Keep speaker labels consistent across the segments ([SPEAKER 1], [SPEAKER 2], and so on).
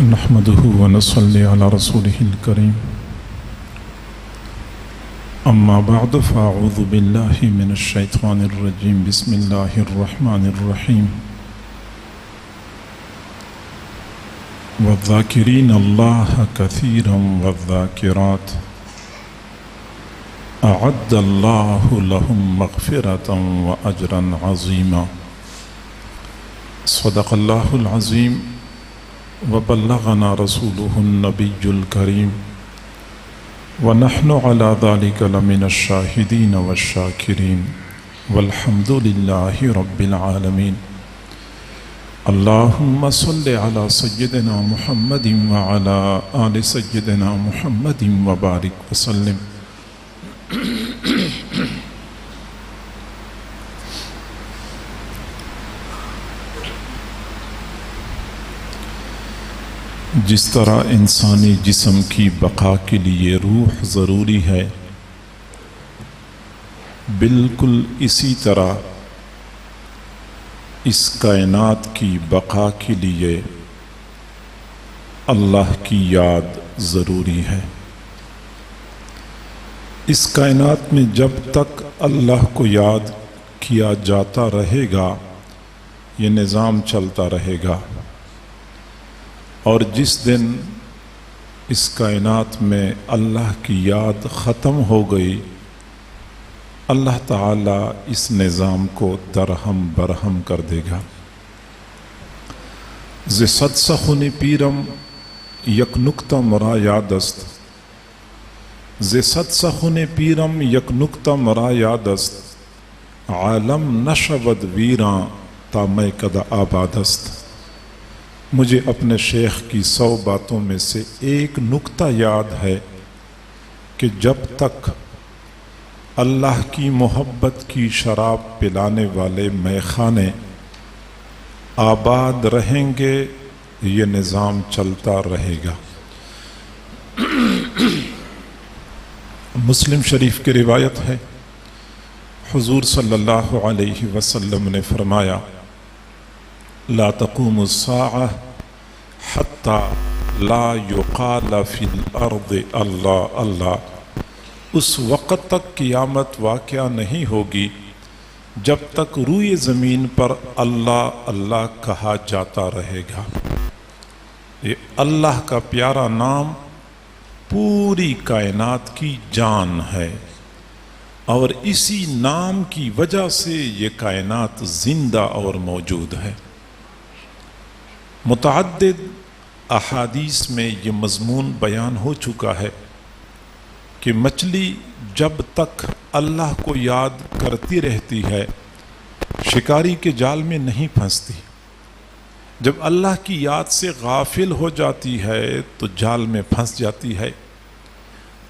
[SPEAKER 1] نحمده ونصلي على رسوله الكريم أما بعد فأعوذ بالله من الشيطان الرجيم بسم الله الرحمن الرحيم والذاكرين الله كثيرا والذاكرات أعد الله لهم مغفرة وأجرا عظيما صدق الله العظيم وبلغنا رسوله النبي الكريم ونحن على ذلك لمن الشاهدين والشاكرين والحمد لله رب العالمين اللهم صل على سيدنا محمد وعلى آل سيدنا محمد وبارك وسلم جس طرح انسانی جسم کی بقا کے لیے روح ضروری ہے، بالکل اسی طرح اس کائنات کی بقا کے لیے اللہ کی یاد ضروری ہے۔ اس کائنات میں جب تک اللہ کو یاد کیا جاتا رہے گا یہ نظام چلتا رہے گا، اور جس دن اس کائنات میں اللہ کی یاد ختم ہو گئی اللہ تعالیٰ اس نظام کو درہم برہم کر دے گا۔ ز صد سخن پیرم یک نکتہ مرا یاد است، ز صد سخن پیرم یک نکتہ مرا یاد است، عالم نشود ویراں تا میں کدہ آباد است۔ مجھے اپنے شیخ کی 100 باتوں میں سے ایک نکتہ یاد ہے کہ جب تک اللہ کی محبت کی شراب پلانے والے میخانے آباد رہیں گے یہ نظام چلتا رہے گا۔ مسلم شریف کی روایت ہے، حضور صلی اللہ علیہ وسلم نے فرمایا لا تقوم الساعة حتى لا يقال في الارض اللہ اللہ، اس وقت تک قیامت واقعہ نہیں ہوگی جب تک روئے زمین پر اللہ اللہ کہا جاتا رہے گا۔ یہ اللہ کا پیارا نام پوری کائنات کی جان ہے، اور اسی نام کی وجہ سے یہ کائنات زندہ اور موجود ہے۔ متعدد احادیث میں یہ مضمون بیان ہو چکا ہے کہ مچھلی جب تک اللہ کو یاد کرتی رہتی ہے شکاری کے جال میں نہیں پھنستی، جب اللہ کی یاد سے غافل ہو جاتی ہے تو جال میں پھنس جاتی ہے۔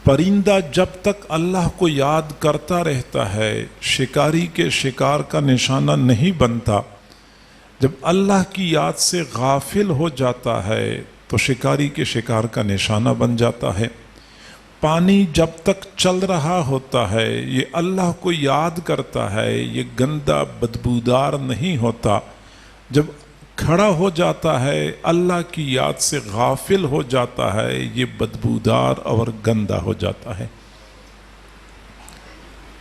[SPEAKER 1] پرندہ جب تک اللہ کو یاد کرتا رہتا ہے شکاری کے شکار کا نشانہ نہیں بنتا، جب اللہ کی یاد سے غافل ہو جاتا ہے تو شکاری کے شکار کا نشانہ بن جاتا ہے۔ پانی جب تک چل رہا ہوتا ہے یہ اللہ کو یاد کرتا ہے، یہ گندا بدبودار نہیں ہوتا، جب کھڑا ہو جاتا ہے اللہ کی یاد سے غافل ہو جاتا ہے یہ بدبودار اور گندا ہو جاتا ہے۔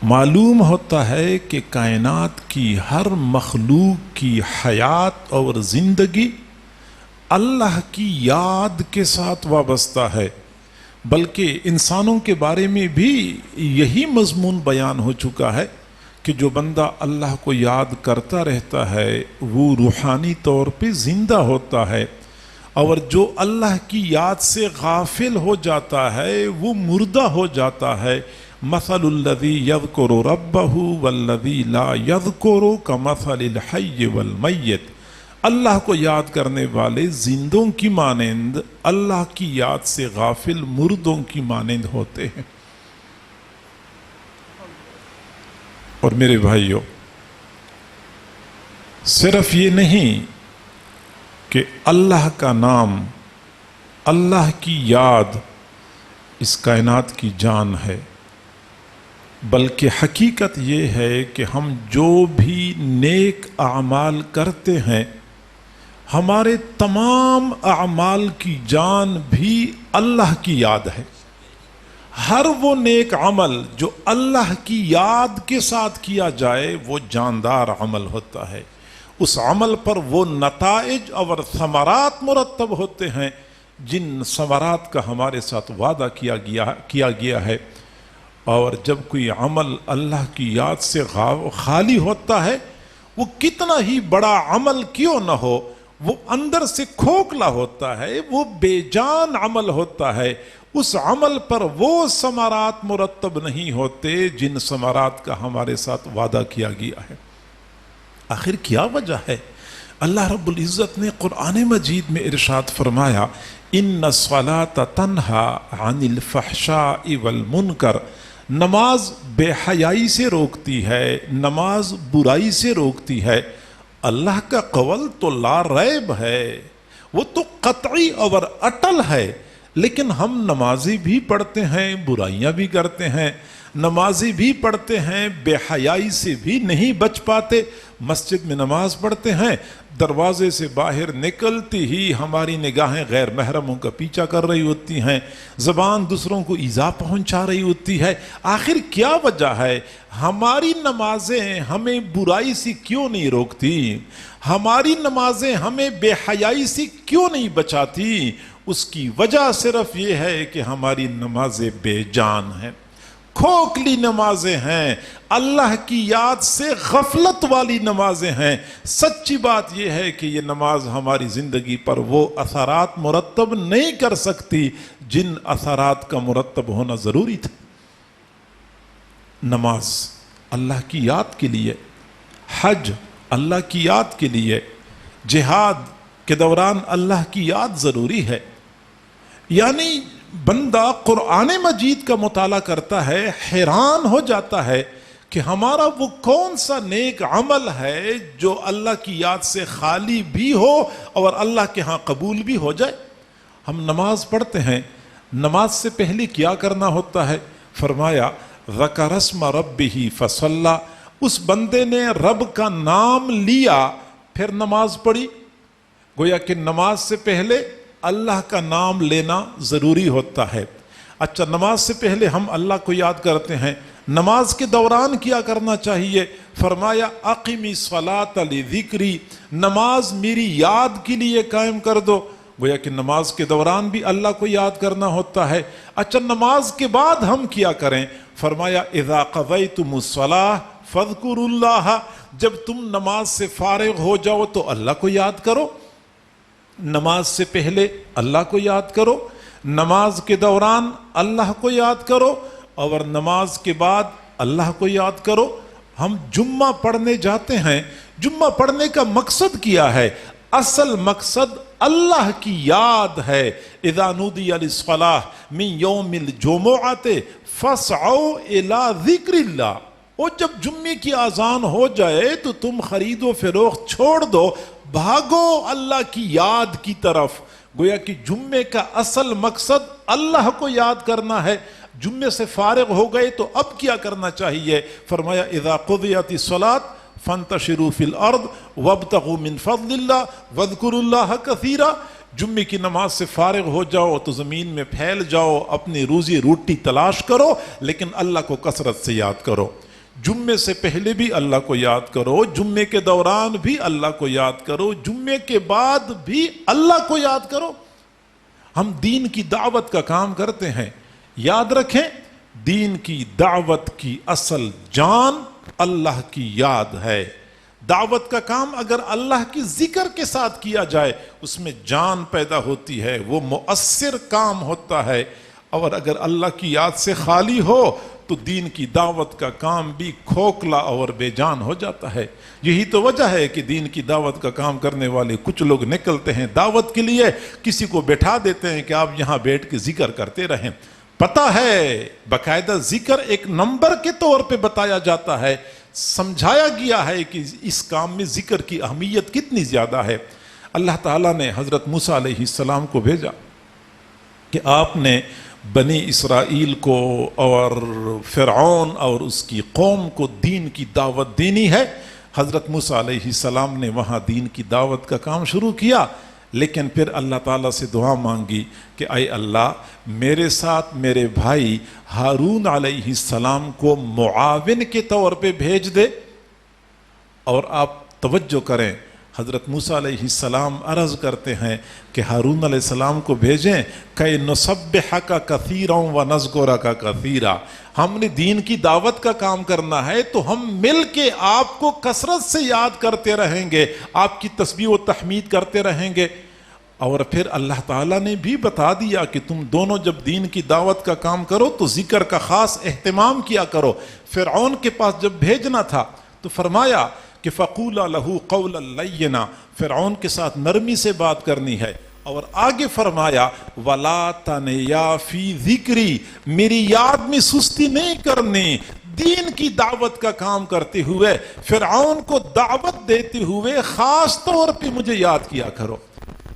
[SPEAKER 1] معلوم ہوتا ہے کہ کائنات کی ہر مخلوق کی حیات اور زندگی اللہ کی یاد کے ساتھ وابستہ ہے، بلکہ انسانوں کے بارے میں بھی یہی مضمون بیان ہو چکا ہے کہ جو بندہ اللہ کو یاد کرتا رہتا ہے وہ روحانی طور پہ زندہ ہوتا ہے، اور جو اللہ کی یاد سے غافل ہو جاتا ہے وہ مردہ ہو جاتا ہے۔ مثل الذی یذکر ربہ والذی لا یذکر کمثل الحی والمیت، اللہ کو یاد کرنے والے زندوں کی مانند، اللہ کی یاد سے غافل مردوں کی مانند ہوتے ہیں۔ اور میرے بھائیوں، صرف یہ نہیں کہ اللہ کا نام، اللہ کی یاد اس کائنات کی جان ہے، بلکہ حقیقت یہ ہے کہ ہم جو بھی نیک اعمال کرتے ہیں ہمارے تمام اعمال کی جان بھی اللہ کی یاد ہے۔ ہر وہ نیک عمل جو اللہ کی یاد کے ساتھ کیا جائے وہ جاندار عمل ہوتا ہے، اس عمل پر وہ نتائج اور ثمرات مرتب ہوتے ہیں جن ثمرات کا ہمارے ساتھ وعدہ کیا گیا ہے۔ اور جب کوئی عمل اللہ کی یاد سے خالی ہوتا ہے، وہ کتنا ہی بڑا عمل کیوں نہ ہو، وہ اندر سے کھوکھلا ہوتا ہے، وہ بے جان عمل ہوتا ہے، اس عمل پر وہ ثمرات مرتب نہیں ہوتے جن ثمرات کا ہمارے ساتھ وعدہ کیا گیا ہے۔ آخر کیا وجہ ہے؟ اللہ رب العزت نے قرآن مجید میں ارشاد فرمایا، ان الصلاۃ تنہا عن الفحشاء والمنکر، نماز بے حیائی سے روکتی ہے، نماز برائی سے روکتی ہے۔ اللہ کا قول تو لا ریب ہے، وہ تو قطعی اور اٹل ہے، لیکن ہم نمازی بھی پڑھتے ہیں، برائیاں بھی کرتے ہیں، نمازی بھی پڑھتے ہیں، بے حیائی سے بھی نہیں بچ پاتے۔ مسجد میں نماز پڑھتے ہیں، دروازے سے باہر نکلتی ہی ہماری نگاہیں غیر محرموں کا پیچھا کر رہی ہوتی ہیں، زبان دوسروں کو ایذا پہنچا رہی ہوتی ہے۔ آخر کیا وجہ ہے؟ ہماری نمازیں ہمیں برائی سے کیوں نہیں روکتی؟ ہماری نمازیں ہمیں بے حیائی سے کیوں نہیں بچاتی؟ اس کی وجہ صرف یہ ہے کہ ہماری نمازیں بے جان ہیں، کھوکھلی نمازیں ہیں، اللہ کی یاد سے غفلت والی نمازیں ہیں۔ سچی بات یہ ہے کہ یہ نماز ہماری زندگی پر وہ اثرات مرتب نہیں کر سکتی جن اثرات کا مرتب ہونا ضروری تھا۔ نماز اللہ کی یاد کے لیے، حج اللہ کی یاد کے لیے، جہاد کے دوران اللہ کی یاد ضروری ہے۔ یعنی بندہ قرآن مجید کا مطالعہ کرتا ہے، حیران ہو جاتا ہے کہ ہمارا وہ کون سا نیک عمل ہے جو اللہ کی یاد سے خالی بھی ہو اور اللہ کے ہاں قبول بھی ہو جائے۔ ہم نماز پڑھتے ہیں، نماز سے پہلے کیا کرنا ہوتا ہے؟ فرمایا ذکر اسم ربہ فصلی، اس بندے نے رب کا نام لیا پھر نماز پڑھی۔ گویا کہ نماز سے پہلے اللہ کا نام لینا ضروری ہوتا ہے۔ اچھا، نماز سے پہلے ہم اللہ کو یاد کرتے ہیں، نماز کے دوران کیا کرنا چاہیے؟ فرمایا اقیمی الصلاۃ لذکری، نماز میری یاد کے لیے قائم کر دو۔ گویا کہ نماز کے دوران بھی اللہ کو یاد کرنا ہوتا ہے۔ اچھا، نماز کے بعد ہم کیا کریں؟ فرمایا اذا قضیتم الصلاۃ فاذکروا اللہ، جب تم نماز سے فارغ ہو جاؤ تو اللہ کو یاد کرو۔ نماز سے پہلے اللہ کو یاد کرو، نماز کے دوران اللہ کو یاد کرو، اور نماز کے بعد اللہ کو یاد کرو۔ ہم جمعہ پڑھنے جاتے ہیں، جمعہ پڑھنے کا مقصد کیا ہے؟ اصل مقصد اللہ کی یاد ہے۔ اذا نودی للصلاۃ من یوم الجمعۃ فاسعوا الی ذکر اللہ، اور جب جمعے کی اذان ہو جائے تو تم خرید و فروخت چھوڑ دو، بھاگو اللہ کی یاد کی طرف۔ گویا کہ جمعے کا اصل مقصد اللہ کو یاد کرنا ہے۔ جمعے سے فارغ ہو گئے تو اب کیا کرنا چاہیے؟ فرمایا اذا قضیت الصلاۃ فانتشروا فی الارض وابتغوا من فضل اللہ واذکروا اللہ کثیرا، جمعے کی نماز سے فارغ ہو جاؤ تو زمین میں پھیل جاؤ، اپنی روزی روٹی تلاش کرو، لیکن اللہ کو کثرت سے یاد کرو۔ جمعے سے پہلے بھی اللہ کو یاد کرو، جمعے کے دوران بھی اللہ کو یاد کرو، جمعے کے بعد بھی اللہ کو یاد کرو۔ ہم دین کی دعوت کا کام کرتے ہیں، یاد رکھیں دین کی دعوت کی اصل جان اللہ کی یاد ہے۔ دعوت کا کام اگر اللہ کی ذکر کے ساتھ کیا جائے اس میں جان پیدا ہوتی ہے، وہ مؤثر کام ہوتا ہے، اور اگر اللہ کی یاد سے خالی ہو تو دین کی دعوت کا کام بھی کھوکھلا اور بے جان ہو جاتا ہے۔ یہی تو وجہ ہے کہ دین کی دعوت کا کام کرنے والے کچھ لوگ نکلتے ہیں دعوت کے لیے، کسی کو بٹھا دیتے ہیں کہ آپ یہاں بیٹھ کے ذکر کرتے رہیں۔ پتہ ہے باقاعدہ ذکر ایک نمبر کے طور پہ بتایا جاتا ہے، سمجھایا گیا ہے کہ اس کام میں ذکر کی اہمیت کتنی زیادہ ہے۔ اللہ تعالیٰ نے حضرت موسیٰ علیہ السلام کو بھیجا کہ آپ نے بنی اسرائیل کو اور فرعون اور اس کی قوم کو دین کی دعوت دینی ہے۔ حضرت موسیٰ علیہ السلام نے وہاں دین کی دعوت کا کام شروع کیا، لیکن پھر اللہ تعالیٰ سے دعا مانگی کہ اے اللہ میرے ساتھ میرے بھائی ہارون علیہ السلام کو معاون کے طور پہ بھیج دے۔ اور آپ توجہ کریں، حضرت موسیٰ علیہ السلام عرض کرتے ہیں کہ ہارون علیہ السلام کو بھیجیں کہ نسبحک کثیرا ونذکرک کثیرا، ہم نے دین کی دعوت کا کام کرنا ہے تو ہم مل کے آپ کو کثرت سے یاد کرتے رہیں گے، آپ کی تسبیح و تحمید کرتے رہیں گے۔ اور پھر اللہ تعالیٰ نے بھی بتا دیا کہ تم دونوں جب دین کی دعوت کا کام کرو تو ذکر کا خاص اہتمام کیا کرو۔ فرعون کے پاس جب بھیجنا تھا تو فرمایا کہ فَقُولَا لَهُ قَوْلًا لَيِّنًا، فرعون کے ساتھ نرمی سے بات کرنی ہے۔ اور آگے فرمایا وَلَا تَنِيَا فِي ذِكْرِي، میری یاد میں سستی نہیں کرنی، دین کی دعوت کا کام کرتے ہوئے، فرعون کو دعوت دیتے ہوئے خاص طور پہ مجھے یاد کیا کرو۔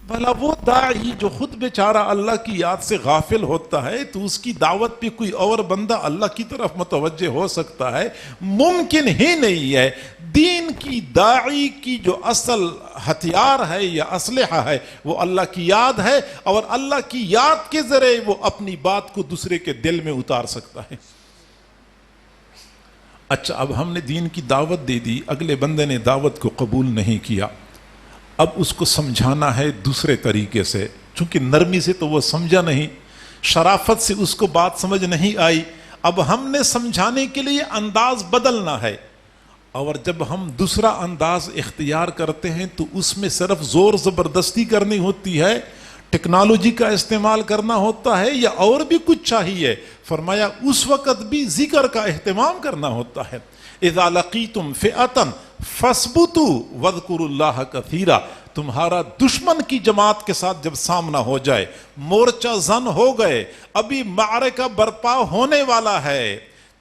[SPEAKER 1] بھلا وہ داعی جو خود بیچارہ اللہ کی یاد سے غافل ہوتا ہے تو اس کی دعوت پہ کوئی اور بندہ اللہ کی طرف متوجہ ہو سکتا ہے؟ ممکن ہی نہیں ہے۔ دین کی داعی کی جو اصل ہتھیار ہے یا اسلحہ ہے وہ اللہ کی یاد ہے، اور اللہ کی یاد کے ذریعے وہ اپنی بات کو دوسرے کے دل میں اتار سکتا ہے۔ اچھا، اب ہم نے دین کی دعوت دے دی، اگلے بندے نے دعوت کو قبول نہیں کیا، اب اس کو سمجھانا ہے دوسرے طریقے سے، چونکہ نرمی سے تو وہ سمجھا نہیں، شرافت سے اس کو بات سمجھ نہیں آئی، اب ہم نے سمجھانے کے لیے انداز بدلنا ہے۔ اور جب ہم دوسرا انداز اختیار کرتے ہیں تو اس میں صرف زور زبردستی کرنی ہوتی ہے، ٹیکنالوجی کا استعمال کرنا ہوتا ہے، یا اور بھی کچھ چاہیے؟ فرمایا اس وقت بھی ذکر کا اہتمام کرنا ہوتا ہے۔ اذا لقیتم فئۃ فاثبتوا واذکروا اللہ کثیرا، تمہارا دشمن کی جماعت کے ساتھ جب سامنا ہو جائے، مورچہ زن ہو گئے، ابھی معرکہ برپا ہونے والا ہے،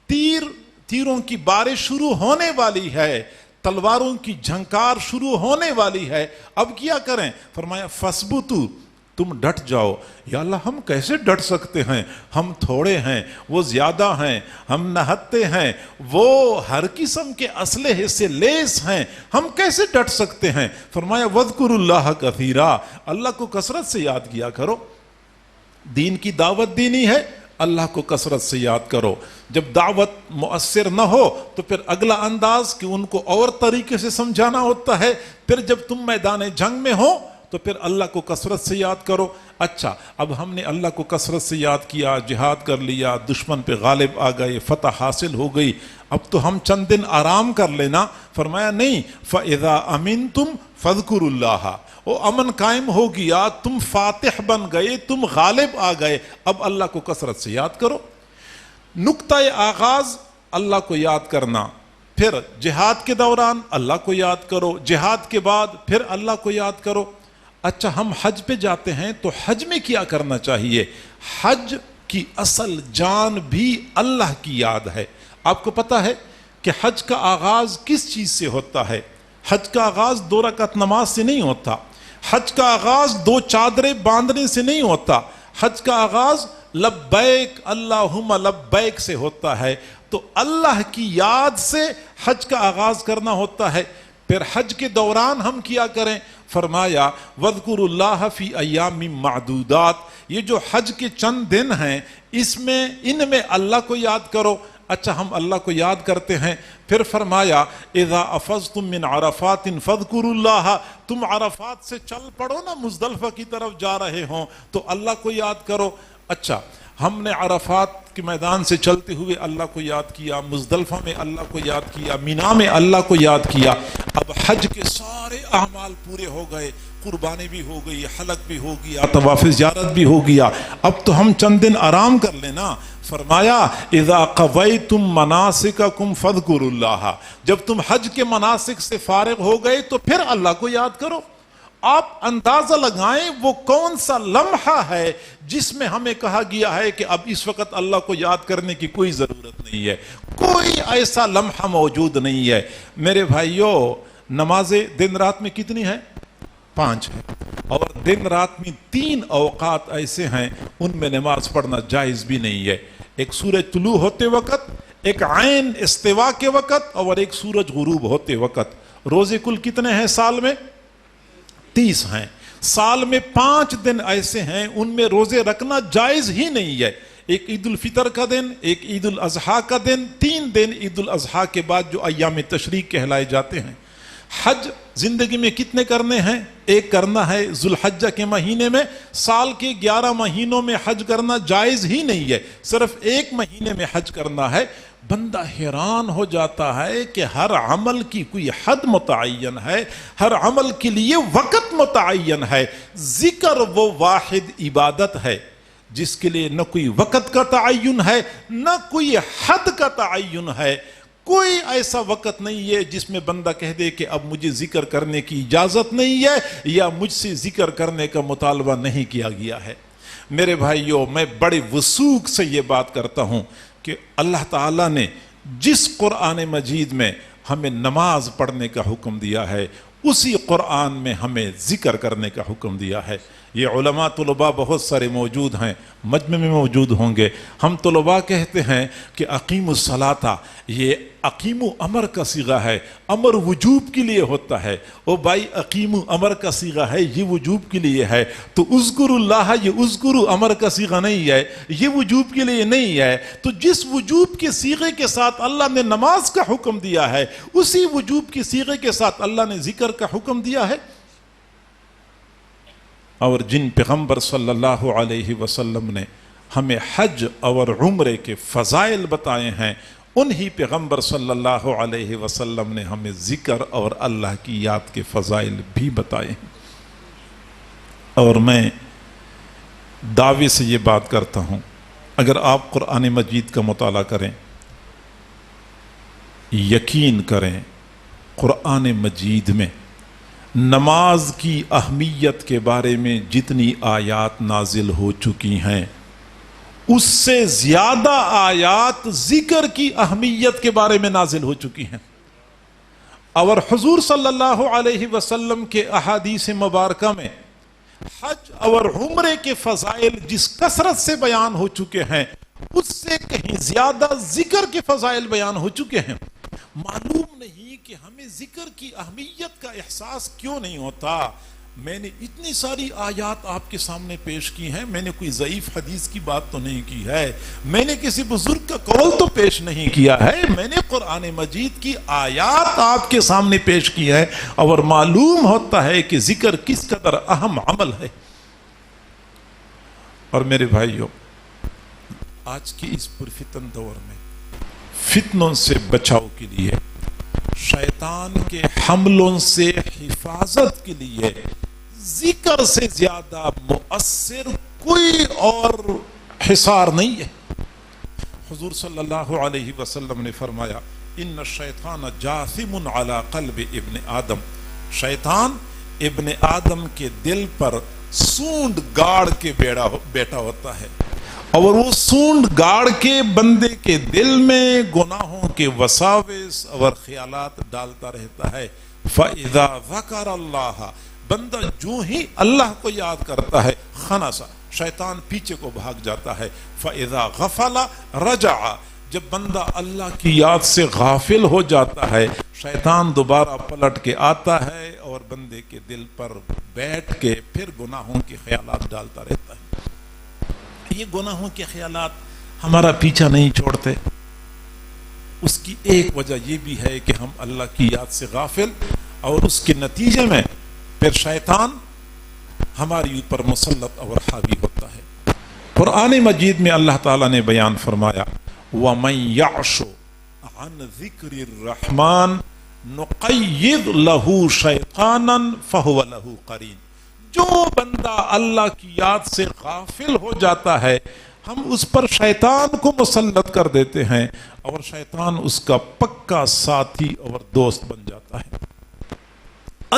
[SPEAKER 1] تیروں کی بارش شروع ہونے والی ہے، تلواروں کی جھنکار شروع ہونے والی ہے، اب کیا کریں؟ فرمایا فاثبتوا، تم ڈٹ جاؤ۔ یا اللہ ہم کیسے ڈٹ سکتے ہیں؟ ہم تھوڑے ہیں، وہ زیادہ ہیں، ہم نہتے ہیں، وہ ہر قسم کے اسلحے سے لیس ہیں، ہم کیسے ڈٹ سکتے ہیں؟ فرمایا وَاذْكُرُوا اللَّهَ كَثِيرًا، اللہ کو کثرت سے یاد کیا کرو۔ دین کی دعوت دینی ہے، اللہ کو کثرت سے یاد کرو۔ جب دعوت مؤثر نہ ہو تو پھر اگلا انداز کہ ان کو اور طریقے سے سمجھانا ہوتا ہے۔ پھر جب تم میدان جنگ میں ہو تو پھر اللہ کو کثرت سے یاد کرو۔ اچھا، اب ہم نے اللہ کو کثرت سے یاد کیا، جہاد کر لیا، دشمن پہ غالب آ گئے، فتح حاصل ہو گئی، اب تو ہم چند دن آرام کر لینا۔ فرمایا نہیں، فَإِذَا أَمِنْتُمْ فَاذْكُرُوا اللَّهَ، وہ امن قائم ہو گیا، تم فاتح بن گئے، تم غالب آ گئے، اب اللہ کو کثرت سے یاد کرو۔ نقطہ آغاز اللہ کو یاد کرنا، پھر جہاد کے دوران اللہ کو یاد کرو، جہاد کے بعد پھر اللہ کو یاد کرو۔ اچھا، ہم حج پہ جاتے ہیں تو حج میں کیا کرنا چاہیے؟ حج کی اصل جان بھی اللہ کی یاد ہے۔ آپ کو پتہ ہے کہ حج کا آغاز کس چیز سے ہوتا ہے؟ حج کا آغاز 2 رکعت نماز سے نہیں ہوتا، حج کا آغاز 2 چادریں باندھنے سے نہیں ہوتا، حج کا آغاز لبیک اللہم لبیک سے ہوتا ہے۔ تو اللہ کی یاد سے حج کا آغاز کرنا ہوتا ہے۔ پھر حج کے دوران ہم کیا کریں؟ فرمایا وَاذْكُرُوا اللَّهَ فِي أَيَّامٍ مَّعْدُودَاتٍ، یہ جو حج کے چند دن ہیں ان میں اللہ کو یاد کرو۔ اچھا، ہم اللہ کو یاد کرتے ہیں، پھر فرمایا اِذَا أَفَضْتُم مِّنْ عَرَفَاتٍ فَاذْكُرُوا اللَّهَ، تم عرفات سے چل پڑو نا، مزدلفہ کی طرف جا رہے ہوں تو اللہ کو یاد کرو۔ اچھا، ہم نے عرفات کے میدان سے چلتے ہوئے اللہ کو یاد کیا، مزدلفہ میں اللہ کو یاد کیا، مینا میں اللہ کو یاد کیا۔ اب حج کے سارے اعمال پورے ہو گئے، قربانی بھی ہو گئی، حلق بھی ہو گیا، طواف زیارت بھی ہو گیا، اب تو ہم چند دن آرام کر لینا۔ فرمایا اذا قضیتم مناسککم فاذکروا اللہ، جب تم حج کے مناسک سے فارغ ہو گئے تو پھر اللہ کو یاد کرو۔ آپ اندازہ لگائیں وہ کون سا لمحہ ہے جس میں ہمیں کہا گیا ہے کہ اب اس وقت اللہ کو یاد کرنے کی کوئی ضرورت نہیں ہے، کوئی ایسا لمحہ موجود نہیں ہے۔ میرے بھائیوں، نمازیں دن رات میں کتنی ہیں؟ 5 ہیں، اور دن رات میں 3 اوقات ایسے ہیں ان میں نماز پڑھنا جائز بھی نہیں ہے۔ ایک سورج طلوع ہوتے وقت، ایک عین استوا کے وقت، اور ایک سورج غروب ہوتے وقت۔ روزے کل کتنے ہیں سال میں؟ 30 ہیں. سال میں 5 دن ایسے ہیں ان میں روزے رکھنا جائز ہی نہیں ہے. ایک عید الفطر کا دن، ایک عید الاضحیٰ کا دن، 3 دن عید الاضحیٰ کے بعد جو ایام تشریق کہلائے جاتے ہیں. حج زندگی میں کتنے کرنے ہیں؟ ایک کرنا ہے ذوالحجہ کے مہینے میں. سال کے 11 مہینوں میں حج کرنا جائز ہی نہیں ہے، صرف ایک مہینے میں حج کرنا ہے. بندہ حیران ہو جاتا ہے کہ ہر عمل کی کوئی حد متعین ہے، ہر عمل کے لیے وقت متعین ہے. ذکر وہ واحد عبادت ہے جس کے لیے نہ کوئی وقت کا تعین ہے نہ کوئی حد کا تعین ہے. کوئی ایسا وقت نہیں ہے جس میں بندہ کہہ دے کہ اب مجھے ذکر کرنے کی اجازت نہیں ہے یا مجھ سے ذکر کرنے کا مطالبہ نہیں کیا گیا ہے. میرے بھائیوں، میں بڑے وثوق سے یہ بات کرتا ہوں کہ اللہ تعالیٰ نے جس قرآن مجید میں ہمیں نماز پڑھنے کا حکم دیا ہے اسی قرآن میں ہمیں ذکر کرنے کا حکم دیا ہے. یہ علماء طلباء بہت سارے موجود ہیں، مجمع میں موجود ہوں گے. ہم طلباء کہتے ہیں کہ اقیم الصلاۃ، یہ اقیم امر کا صیغہ ہے، امر وجوب کے لیے ہوتا ہے. او بھائی، اقیم امر کا صیغہ ہے، یہ وجوب کے لیے ہے. تو اذکر اللہ، یہ اذکر امر کا صیغہ نہیں ہے، یہ وجوب کے لیے نہیں ہے. تو جس وجوب کے صیغے کے ساتھ اللہ نے نماز کا حکم دیا ہے اسی وجوب کے صیغے کے ساتھ اللہ نے ذکر کا حکم دیا ہے. اور جن پیغمبر صلی اللہ علیہ وسلم نے ہمیں حج اور عمرے کے فضائل بتائے ہیں انہی پیغمبر صلی اللہ علیہ وسلم نے ہمیں ذکر اور اللہ کی یاد کے فضائل بھی بتائے ہیں. اور میں دعوے سے یہ بات کرتا ہوں، اگر آپ قرآن مجید کا مطالعہ کریں، یقین کریں قرآن مجید میں نماز کی اہمیت کے بارے میں جتنی آیات نازل ہو چکی ہیں اس سے زیادہ آیات ذکر کی اہمیت کے بارے میں نازل ہو چکی ہیں. اور حضور صلی اللہ علیہ وسلم کے احادیث مبارکہ میں حج اور عمرے کے فضائل جس کثرت سے بیان ہو چکے ہیں اس سے کہیں زیادہ ذکر کے فضائل بیان ہو چکے ہیں. معلوم نہیں کہ ہمیں ذکر کی اہمیت کا احساس کیوں نہیں ہوتا. میں نے اتنی ساری آیات آپ کے سامنے پیش کی ہیں، میں نے کوئی ضعیف حدیث کی بات تو نہیں کی ہے، میں نے کسی بزرگ کا قول تو پیش نہیں کیا ہے، میں نے قرآن مجید کی آیات آپ کے سامنے پیش کی ہے اور معلوم ہوتا ہے کہ ذکر کس قدر اہم عمل ہے. اور میرے بھائیوں، آج کی اس پرفتن دور میں فتنوں سے بچاؤ کے لیے، شیطان کے حملوں سے حفاظت کے لیے ذکر سے زیادہ مؤثر کوئی اور حصار نہیں ہے. حضور صلی اللہ علیہ وسلم نے فرمایا ان الشیطان جاثم علی قلب ابن آدم، شیطان ابن آدم کے دل پر سونڈ گاڑ کے بیٹھا ہوتا ہے اور وہ سونڈ گاڑ کے بندے کے دل میں گناہوں کے وساوس اور خیالات ڈالتا رہتا ہے. فَإِذَا ذَكَرَ اللَّهَ، بندہ جو ہی اللہ کو یاد کرتا ہے خنسا، شیطان پیچھے کو بھاگ جاتا ہے. فَإِذَا غَفَلَ رَجَعَ، جب بندہ اللہ کی یاد سے غافل ہو جاتا ہے شیطان دوبارہ پلٹ کے آتا ہے اور بندے کے دل پر بیٹھ کے پھر گناہوں کے خیالات ڈالتا رہتا ہے. یہ گناہوں کے خیالات ہمارا پیچھا نہیں چھوڑتے. اس کی ایک وجہ یہ بھی ہے کہ ہم اللہ کی یاد سے غافل، اور اس کے نتیجے میں پھر شیطان ہماری اوپر مسلط اور حاوی ہوتا ہے. قرآن مجید میں اللہ تعالیٰ نے بیان فرمایا وَمَن يَعْشُ عَنْ ذِكْرِ الرَّحْمَنِ نُقَيِّضْ لَهُ شَيْطَانًا فَهُوَ لَهُ قَرِينٌ، جو بندہ اللہ کی یاد سے غافل ہو جاتا ہے ہم اس پر شیطان کو مسلط کر دیتے ہیں اور شیطان اس کا پکا ساتھی اور دوست بن جاتا ہے.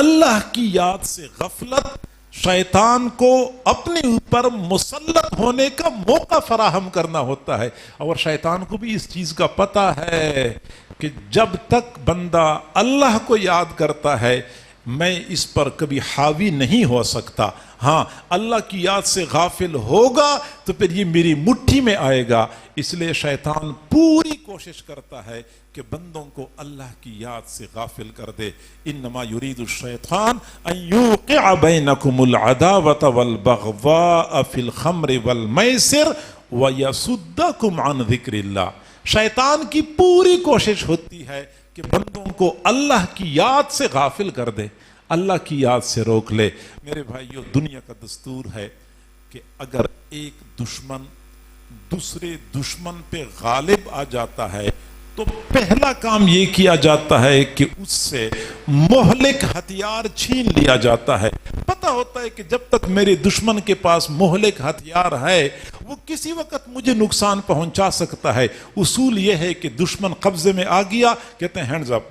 [SPEAKER 1] اللہ کی یاد سے غفلت شیطان کو اپنے اوپر مسلط ہونے کا موقع فراہم کرنا ہوتا ہے، اور شیطان کو بھی اس چیز کا پتہ ہے کہ جب تک بندہ اللہ کو یاد کرتا ہے میں اس پر کبھی حاوی نہیں ہو سکتا. ہاں اللہ کی یاد سے غافل ہوگا تو پھر یہ میری مٹھی میں آئے گا. اس لیے شیطان پوری کوشش کرتا ہے کہ بندوں کو اللہ کی یاد سے غافل کر دے. انما یرید الشیطان ان یوقع بینکم العداوۃ والبغضاء فی الخمر والمیسر ویصدکم عن ذکر اللہ. شیطان کی پوری کوشش ہوتی ہے کہ بندوں کو اللہ کی یاد سے غافل کر دے, اللہ کی یاد سے روک لے. میرے بھائیو, دنیا کا دستور ہے کہ اگر ایک دشمن دوسرے دشمن پہ غالب آ جاتا ہے تو پہلا کام یہ کیا جاتا ہے کہ اس سے مہلک ہتھیار چھین لیا جاتا ہے. پتہ ہوتا ہے کہ جب تک میرے دشمن کے پاس مہلک ہتھیار ہے وہ کسی وقت مجھے نقصان پہنچا سکتا ہے. اصول یہ ہے کہ دشمن قبضے میں آ گیا, کہتے ہیں ہینڈز اپ.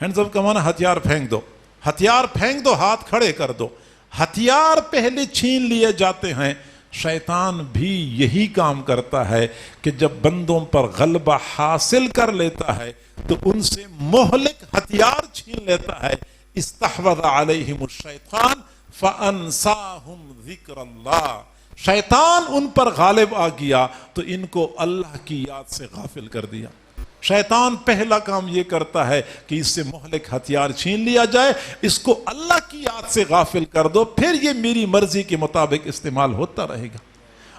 [SPEAKER 1] ہینڈز اپ کا معنی ہتھیار پھینک دو, ہتھیار پھینک دو, ہاتھ کھڑے کر دو. ہتھیار پہلے چھین لیے جاتے ہیں. شیطان بھی یہی کام کرتا ہے کہ جب بندوں پر غلبہ حاصل کر لیتا ہے تو ان سے مہلک ہتھیار چھین لیتا ہے. استحوذ علیہم الشیطان فانساہم ذکر اللہ. شیطان ان پر غالب آ گیا تو ان کو اللہ کی یاد سے غافل کر دیا. شیطان پہلا کام یہ کرتا ہے کہ اس سے مہلک ہتھیار چھین لیا جائے, اس کو اللہ کی یاد سے غافل کر دو, پھر یہ میری مرضی کے مطابق استعمال ہوتا رہے گا.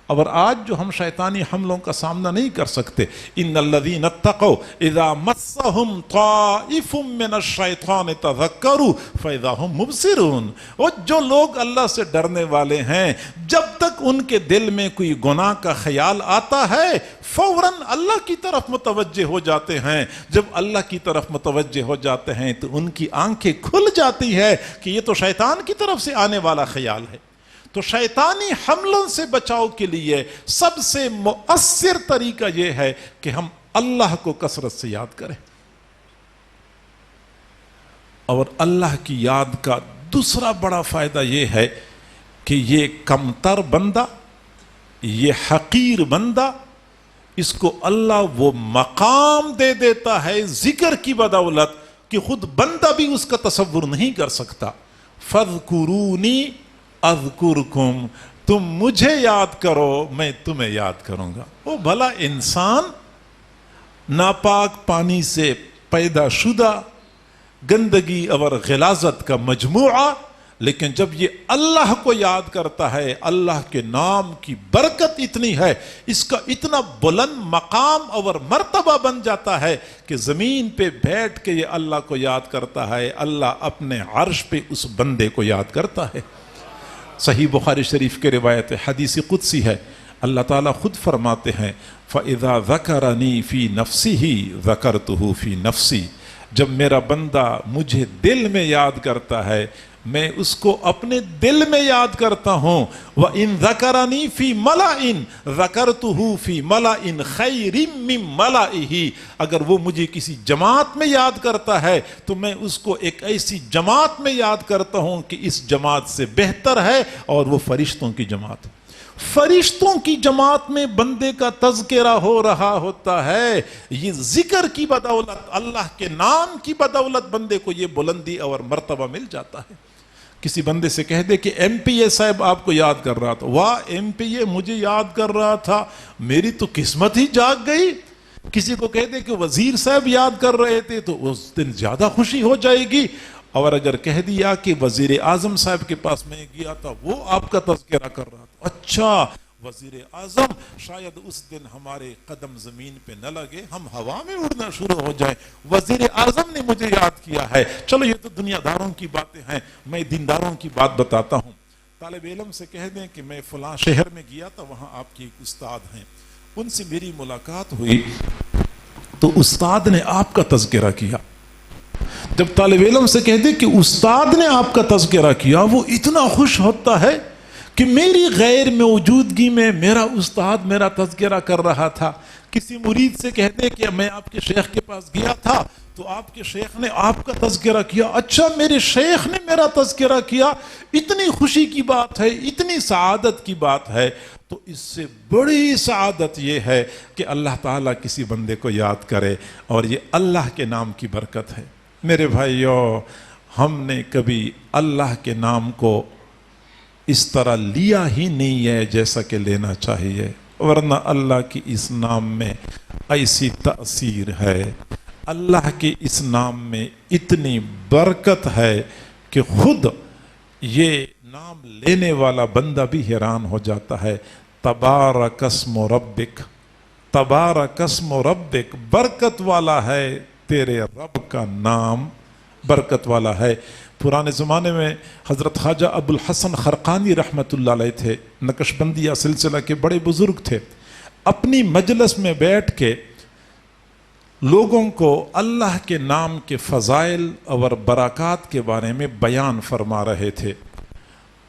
[SPEAKER 1] اور آج جو ہم شیطانی حملوں کا سامنا نہیں کر سکتے, ان الذین اتقوا اذا مسهم طائف من الشیطان تذکروا فاذا هم مبصرون. اور جو لوگ اللہ سے ڈرنے والے ہیں, جب تک ان کے دل میں کوئی گناہ کا خیال آتا ہے فوراً اللہ کی طرف متوجہ ہو جاتے ہیں. جب اللہ کی طرف متوجہ ہو جاتے ہیں تو ان کی آنکھیں کھل جاتی ہے کہ یہ تو شیطان کی طرف سے آنے والا خیال ہے. تو شیطانی حملوں سے بچاؤ کے لیے سب سے مؤثر طریقہ یہ ہے کہ ہم اللہ کو کثرت سے یاد کریں. اور اللہ کی یاد کا دوسرا بڑا فائدہ یہ ہے کہ یہ کمتر بندہ, یہ حقیر بندہ, اس کو اللہ وہ مقام دے دیتا ہے ذکر کی بدولت کہ خود بندہ بھی اس کا تصور نہیں کر سکتا. فَاذْكُرُونِي اذکرکم, تم مجھے یاد کرو میں تمہیں یاد کروں گا. وہ بھلا انسان ناپاک پانی سے پیدا شدہ, گندگی اور غلاظت کا مجموعہ, لیکن جب یہ اللہ کو یاد کرتا ہے, اللہ کے نام کی برکت اتنی ہے, اس کا اتنا بلند مقام اور مرتبہ بن جاتا ہے کہ زمین پہ بیٹھ کے یہ اللہ کو یاد کرتا ہے, اللہ اپنے عرش پہ اس بندے کو یاد کرتا ہے. صحیح بخاری شریف کے روایت حدیث قدسی ہے, اللہ تعالیٰ خود فرماتے ہیں فَإِذَا ذَكَرَنِي فِي نَفْسِهِ ذَكَرْتُهُ فِي نَفْسِي. جب میرا بندہ مجھے دل میں یاد کرتا ہے میں اس کو اپنے دل میں یاد کرتا ہوں. وَإِن ذَكَرَنِي فِي مَلَئٍ ذَكَرْتُهُ فِي مَلَئٍ خَيْرٍ مِّن مَلَئِهِ. اگر وہ مجھے کسی جماعت میں یاد کرتا ہے تو میں اس کو ایک ایسی جماعت میں یاد کرتا ہوں کہ اس جماعت سے بہتر ہے, اور وہ فرشتوں کی جماعت. فرشتوں کی جماعت میں بندے کا تذکرہ ہو رہا ہوتا ہے. یہ ذکر کی بدولت, اللہ کے نام کی بدولت بندے کو یہ بلندی اور مرتبہ مل جاتا ہے. کسی بندے سے کہہ دے کہ ایم پی اے صاحب آپ کو یاد کر رہا تھا, واہ ایم پی اے مجھے یاد کر رہا تھا, میری تو قسمت ہی جاگ گئی. کسی کو کہہ دے کہ وزیر صاحب یاد کر رہے تھے تو اس دن زیادہ خوشی ہو جائے گی. اور اگر کہہ دیا کہ وزیر اعظم صاحب کے پاس میں گیا تھا وہ آپ کا تذکرہ کر رہا تھا, اچھا وزیر اعظم, شاید اس دن ہمارے قدم زمین پہ نہ لگے, ہم ہوا میں اڑنا شروع ہو جائیں, وزیر اعظم نے مجھے یاد کیا ہے. چلو یہ تو دنیا داروں کی باتیں ہیں, میں دینداروں کی بات بتاتا ہوں. طالب علم سے کہہ دیں کہ میں فلاں شہر میں گیا تھا, وہاں آپ کے ایک استاد ہیں, ان سے میری ملاقات ہوئی تو استاد نے آپ کا تذکرہ کیا. جب طالب علم سے کہہ دے کہ استاد نے آپ کا تذکرہ کیا, وہ اتنا خوش ہوتا ہے کہ میری غیر موجودگی میں میرا استاد میرا تذکرہ کر رہا تھا. کسی مرید سے کہہ دے کہ میں آپ کے شیخ کے پاس گیا تھا تو آپ کے شیخ نے آپ کا تذکرہ کیا, اچھا میرے شیخ نے میرا تذکرہ کیا. اتنی خوشی کی بات ہے, اتنی سعادت کی بات ہے. تو اس سے بڑی سعادت یہ ہے کہ اللہ تعالیٰ کسی بندے کو یاد کرے, اور یہ اللہ کے نام کی برکت ہے. میرے بھائیو, ہم نے کبھی اللہ کے نام کو اس طرح لیا ہی نہیں ہے جیسا کہ لینا چاہیے، ورنہ اللہ کی اس نام میں ایسی تأثیر ہے، اللہ کے اس نام میں اتنی برکت ہے کہ خود یہ نام لینے والا بندہ بھی حیران ہو جاتا ہے۔ تبارک اسم ربک، تبارک اسم ربک، برکت والا ہے تیرے رب کا نام، برکت والا ہے۔ پرانے زمانے میں حضرت خواجہ ابو الحسن خرقانی رحمۃ اللہ علیہ تھے، نقشبندیہ سلسلہ کے بڑے بزرگ تھے، اپنی مجلس میں بیٹھ کے لوگوں کو اللہ کے نام کے فضائل اور برکات کے بارے میں بیان فرما رہے تھے۔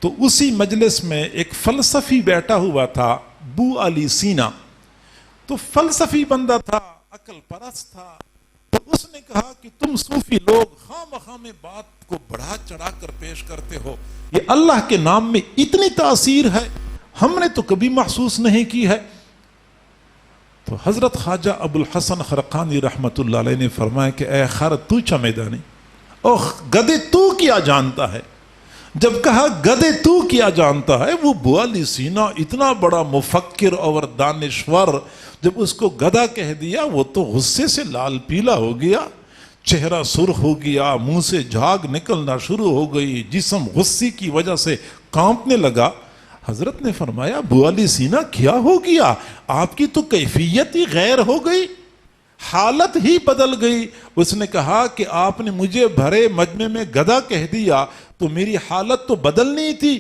[SPEAKER 1] تو اسی مجلس میں ایک فلسفی بیٹھا ہوا تھا، بو علی سینا، تو فلسفی بندہ تھا، عقل پرست تھا، تو اس نے کہا کہ تم صوفی لوگ خواہ مخواہ میں بات کو بڑھا چڑھا کر پیش کرتے ہو، یہ اللہ کے نام میں اتنی تاثیر ہے، ہم نے تو کبھی محسوس نہیں کی ہے۔ تو حضرت خواجہ ابو الحسن خرقانی رحمت اللہ علیہ نے فرمایا کہ اے خر تو چمیدانی، او گدے تو کیا جانتا ہے؟ جب کہا گدے تو کیا جانتا ہے، وہ بو علی سینا اتنا بڑا مفکر اور دانشور، جب اس کو گدھا کہہ دیا وہ تو غصے سے لال پیلا ہو گیا، چہرہ سرخ ہو گیا، منہ سے جھاگ نکلنا شروع ہو گئی، جسم غصے کی وجہ سے کانپنے لگا۔ حضرت نے فرمایا بو علی سینا کیا ہو گیا؟ آپ کی تو کیفیت ہی غیر ہو گئی، حالت ہی بدل گئی۔ اس نے کہا کہ آپ نے مجھے بھرے مجمع میں گدھا کہہ دیا تو میری حالت تو بدلنی تھی۔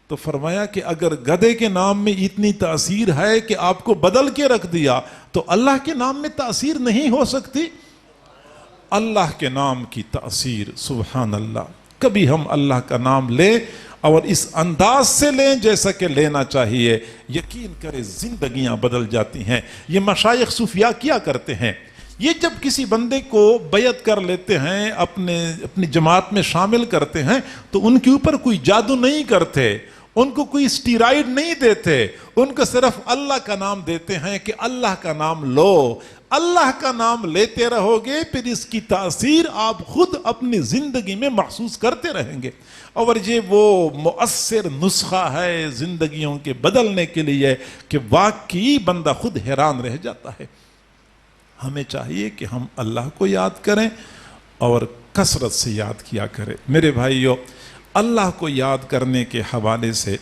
[SPEAKER 1] تو فرمایا کہ اگر گدھے کے نام میں اتنی تاثیر ہے کہ آپ کو بدل کے رکھ دیا تو اللہ کے نام میں تاثیر نہیں ہو سکتی؟ اللہ کے نام کی تاثیر، سبحان اللہ۔ کبھی ہم اللہ کا نام لیں اور اس انداز سے لیں جیسا کہ لینا چاہیے، یقین کرے زندگیاں بدل جاتی ہیں۔ یہ مشائخ صوفیاء کیا کرتے ہیں، یہ جب کسی بندے کو بیعت کر لیتے ہیں، اپنی جماعت میں شامل کرتے ہیں، تو ان کے اوپر کوئی جادو نہیں کرتے، ان کو کوئی اسٹیرائڈ نہیں دیتے، ان کو صرف اللہ کا نام دیتے ہیں کہ اللہ کا نام لو۔ اللہ کا نام لیتے رہو گے، پھر اس کی تاثیر آپ خود اپنی زندگی میں محسوس کرتے رہیں گے، اور یہ وہ مؤثر نسخہ ہے زندگیوں کے بدلنے کے لیے کہ واقعی بندہ خود حیران رہ جاتا ہے۔ ہمیں چاہیے کہ ہم اللہ کو یاد کریں اور کثرت سے یاد کیا کریں۔ میرے بھائیو، اللہ کو یاد کرنے کے حوالے سے،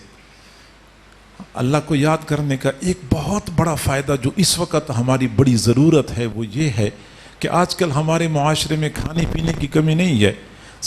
[SPEAKER 1] اللہ کو یاد کرنے کا ایک بہت بڑا فائدہ جو اس وقت ہماری بڑی ضرورت ہے وہ یہ ہے کہ آج کل ہمارے معاشرے میں کھانے پینے کی کمی نہیں ہے،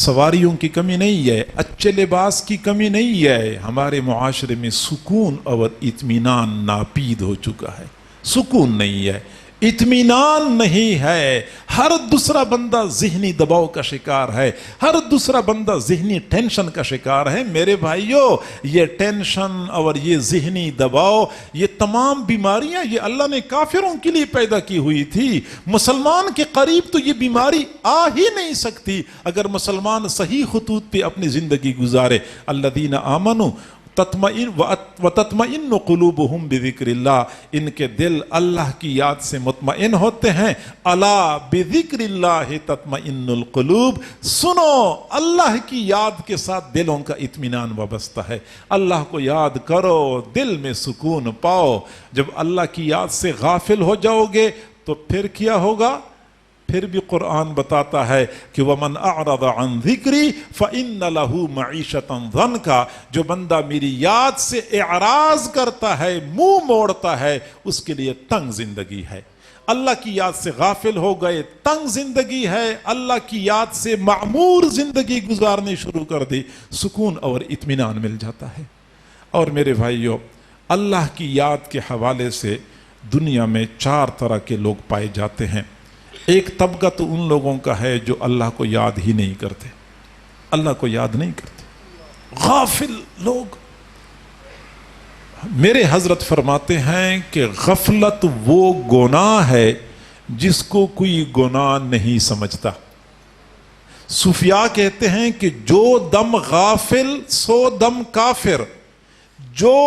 [SPEAKER 1] سواریوں کی کمی نہیں ہے، اچھے لباس کی کمی نہیں ہے، ہمارے معاشرے میں سکون اور اطمینان ناپید ہو چکا ہے۔ سکون نہیں ہے، اطمینان نہیں ہے، ہر دوسرا بندہ ذہنی دباؤ کا شکار ہے، ہر دوسرا بندہ ذہنی ٹینشن کا شکار ہے۔ میرے بھائیو، یہ ٹینشن اور یہ ذہنی دباؤ، یہ تمام بیماریاں یہ اللہ نے کافروں کے لیے پیدا کی ہوئی تھی۔ مسلمان کے قریب تو یہ بیماری آ ہی نہیں سکتی اگر مسلمان صحیح خطوط پہ اپنی زندگی گزارے۔ الذین آمنوا وَتَطْمَئِنُّ قُلُوبُهُمْ بِذِكْرِ اللَّهِ، ان کے دل اللہ کی یاد سے مطمئن ہوتے ہیں۔ الا بِذِكْرِ اللَّهِ تَطْمَئِنُّ الْقُلُوبُ، سنو اللہ کی یاد کے ساتھ دلوں کا اطمینان وابستہ ہے۔ اللہ کو یاد کرو، دل میں سکون پاؤ۔ جب اللہ کی یاد سے غافل ہو جاؤ گے تو پھر کیا ہوگا؟ پھر بھی قرآن بتاتا ہے کہ وَمَنْ أَعْرَضَ عَنْ ذِكْرِي فَإِنَّ لَهُ مَعِيشَةً ضَنْكَ، جو بندہ میری یاد سے اعراض کرتا ہے، منہ موڑتا ہے، اس کے لیے تنگ زندگی ہے۔ اللہ کی یاد سے غافل ہو گئے، تنگ زندگی ہے۔ اللہ کی یاد سے معمور زندگی گزارنی شروع کر دی، سکون اور اطمینان مل جاتا ہے۔ اور میرے بھائیو، اللہ کی یاد کے حوالے سے دنیا میں 4 طرح کے لوگ پائے جاتے ہیں۔ ایک طبقہ تو ان لوگوں کا ہے جو اللہ کو یاد ہی نہیں کرتے، اللہ کو یاد نہیں کرتے، غافل لوگ۔ میرے حضرت فرماتے ہیں کہ غفلت وہ گناہ ہے جس کو کوئی گناہ نہیں سمجھتا۔ صوفیاء کہتے ہیں کہ جو دم غافل سو دم کافر، جو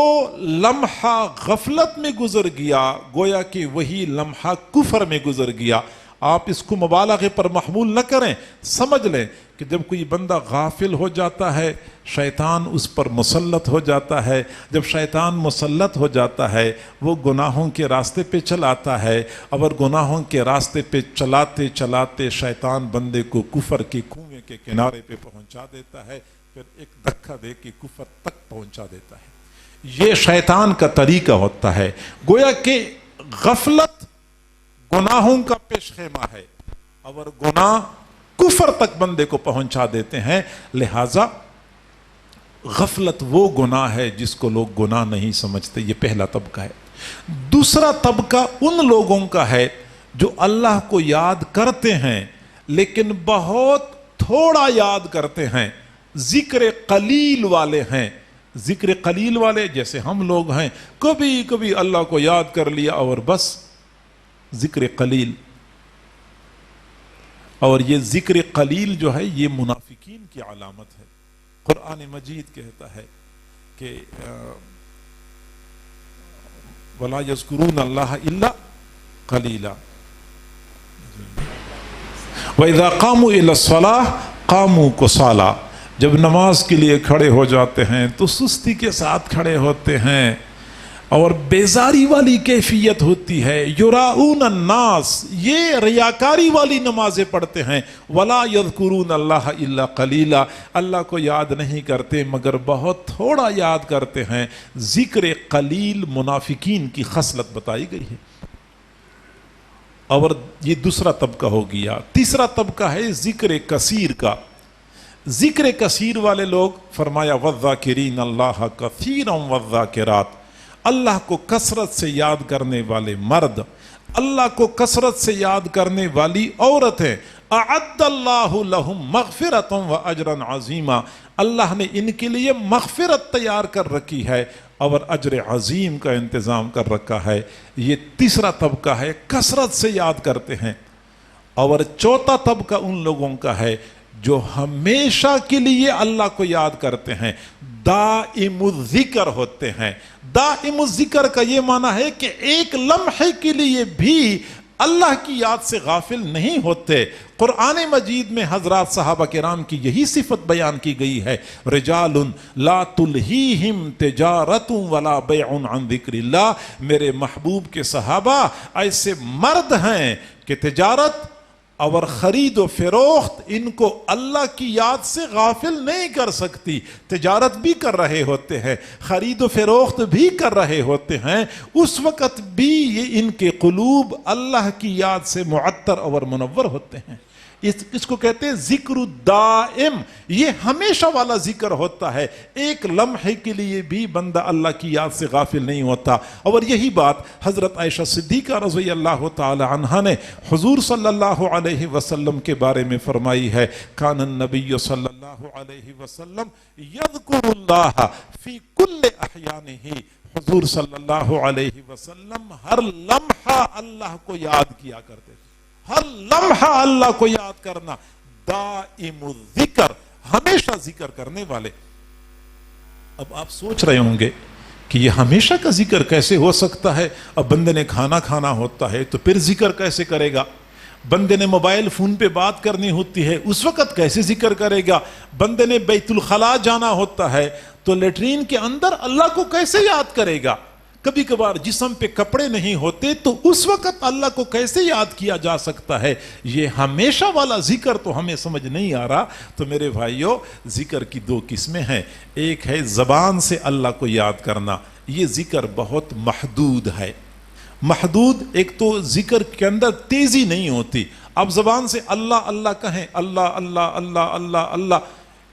[SPEAKER 1] لمحہ غفلت میں گزر گیا گویا کہ وہی لمحہ کفر میں گزر گیا۔ آپ اس کو مبالغے پر محمول نہ کریں، سمجھ لیں کہ جب کوئی بندہ غافل ہو جاتا ہے شیطان اس پر مسلط ہو جاتا ہے. جب شیطان مسلط ہو جاتا ہے وہ گناہوں کے راستے پہ چلاتا ہے، اور گناہوں کے راستے پہ چلاتے چلاتے شیطان بندے کو کفر کے کنویں کے کنارے پہ پہنچا دیتا ہے، پھر ایک دھکا دے کے کفر تک پہنچا دیتا ہے. یہ شیطان کا طریقہ ہوتا ہے. گویا کہ غفلت گناہوں کا پیش خیمہ ہے، اور گناہ کفر تک بندے کو پہنچا دیتے ہیں. لہذا غفلت وہ گناہ ہے جس کو لوگ گناہ نہیں سمجھتے. یہ پہلا طبقہ ہے. دوسرا طبقہ ان لوگوں کا ہے جو اللہ کو یاد کرتے ہیں لیکن بہت تھوڑا یاد کرتے ہیں، ذکر قلیل والے ہیں. ذکر قلیل والے جیسے ہم لوگ ہیں، کبھی کبھی اللہ کو یاد کر لیا اور بس ذکر قلیل. اور یہ ذکر قلیل جو ہے یہ منافقین کی علامت ہے. قرآن مجید کہتا ہے کہ وَلَا يَذْكُرُونَ اللَّهَ إِلَّا قَلِيلًا وَإِذَا قَامُوا إِلَى الصَّلَاةِ قَامُوا كُسَالَىٰ. جب نماز کے لیے کھڑے ہو جاتے ہیں تو سستی کے ساتھ کھڑے ہوتے ہیں اور بیزاری والی کیفیت ہوتی ہے. یراؤن الناس، یہ ریاکاری والی نمازیں پڑھتے ہیں. ولا یذکرون اللہ الا قلیلا، اللہ کو یاد نہیں کرتے مگر بہت تھوڑا یاد کرتے ہیں. ذکر قلیل منافقین کی خصلت بتائی گئی ہے. اور یہ دوسرا طبقہ ہو گیا. تیسرا طبقہ ہے ذکر کثیر کا. ذکر کثیر والے لوگ فرمایا والذاکرین اللہ کثیرا والذاکرات، اللہ کو کثرت سے یاد کرنے والے مرد، اللہ کو کثرت سے یاد کرنے والی عورتیں. اعد اللہ لہم مغفرۃ واجرا عظیما، اللہ نے ان کے لیے مغفرت تیار کر رکھی ہے اور اجر عظیم کا انتظام کر رکھا ہے. یہ تیسرا طبقہ ہے، کثرت سے یاد کرتے ہیں. اور چوتھا طبقہ ان لوگوں کا ہے جو ہمیشہ کے لیے اللہ کو یاد کرتے ہیں، دائم الذکر ہوتے ہیں. دائم الذکر کا یہ معنی ہے کہ ایک لمحے کے لیے بھی اللہ کی یاد سے غافل نہیں ہوتے. قرآن مجید میں حضرات صحابہ کرام کی یہی صفت بیان کی گئی ہے، رجال لا تلہیہم تجارت ولا بیع عن ذکر اللہ. میرے محبوب کے صحابہ ایسے مرد ہیں کہ تجارت اور خرید و فروخت ان کو اللہ کی یاد سے غافل نہیں کر سکتی. تجارت بھی کر رہے ہوتے ہیں، خرید و فروخت بھی کر رہے ہوتے ہیں، اس وقت بھی یہ ان کے قلوب اللہ کی یاد سے معطر اور منور ہوتے ہیں. اس کو کہتے ہیں ذکر الدائم. یہ ہمیشہ والا ذکر ہوتا ہے، ایک لمحے کے لیے بھی بندہ اللہ کی یاد سے غافل نہیں ہوتا. اور یہی بات حضرت عائشہ صدیقہ رضی اللہ تعالی عنہا نے حضور صلی اللہ علیہ وسلم کے بارے میں فرمائی ہے. کان النبی صلی اللہ علیہ وسلم یذکر اللہ فی کل احیانہ، حضور صلی اللہ علیہ وسلم ہر لمحہ اللہ کو یاد کیا کرتے تھے. ہر لمحہ اللہ کو یاد کرنا. دائم الذکر، ہمیشہ ذکر کرنے والے. اب آپ سوچ رہے ہوں گے کہ یہ ہمیشہ کا ذکر کیسے ہو سکتا ہے؟ اب بندے نے کھانا کھانا ہوتا ہے تو پھر ذکر کیسے کرے گا؟ بندے نے موبائل فون پہ بات کرنی ہوتی ہے اس وقت کیسے ذکر کرے گا؟ بندے نے بیت الخلاء جانا ہوتا ہے تو لیٹرین کے اندر اللہ کو کیسے یاد کرے گا؟ کبھی کبھار جسم پہ کپڑے نہیں ہوتے تو اس وقت اللہ کو کیسے یاد کیا جا سکتا ہے؟ یہ ہمیشہ والا ذکر تو ہمیں سمجھ نہیں آ رہا. تو میرے بھائیوں، ذکر کی دو قسمیں ہیں. ایک ہے زبان سے اللہ کو یاد کرنا، یہ ذکر بہت محدود ہے. محدود، ایک تو ذکر کے اندر تیزی نہیں ہوتی. آپ زبان سے اللہ اللہ کہیں، اللہ اللہ اللہ اللہ اللہ،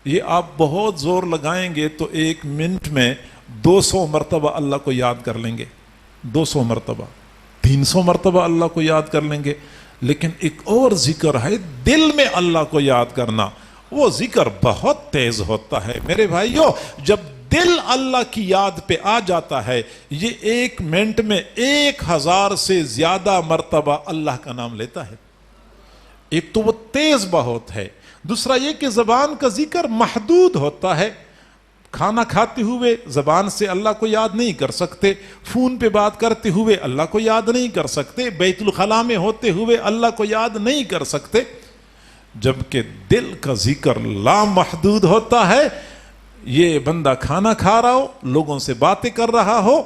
[SPEAKER 1] یہ آپ بہت زور لگائیں گے تو 1 منٹ میں 200 مرتبہ اللہ کو یاد کر لیں گے. 200 مرتبہ، 300 مرتبہ اللہ کو یاد کر لیں گے. لیکن ایک اور ذکر ہے دل میں اللہ کو یاد کرنا، وہ ذکر بہت تیز ہوتا ہے. میرے بھائیوں، جب دل اللہ کی یاد پہ آ جاتا ہے، یہ 1 منٹ میں 1000 سے زیادہ مرتبہ اللہ کا نام لیتا ہے. ایک تو وہ تیز بہت ہے، دوسرا یہ کہ زبان کا ذکر محدود ہوتا ہے. کھانا کھاتے ہوئے زبان سے اللہ کو یاد نہیں کر سکتے، فون پہ بات کرتے ہوئے اللہ کو یاد نہیں کر سکتے، بیت الخلاء میں ہوتے ہوئے اللہ کو یاد نہیں کر سکتے. جبکہ دل کا ذکر لامحدود ہوتا ہے. یہ بندہ کھانا کھا رہا ہو، لوگوں سے باتیں کر رہا ہو،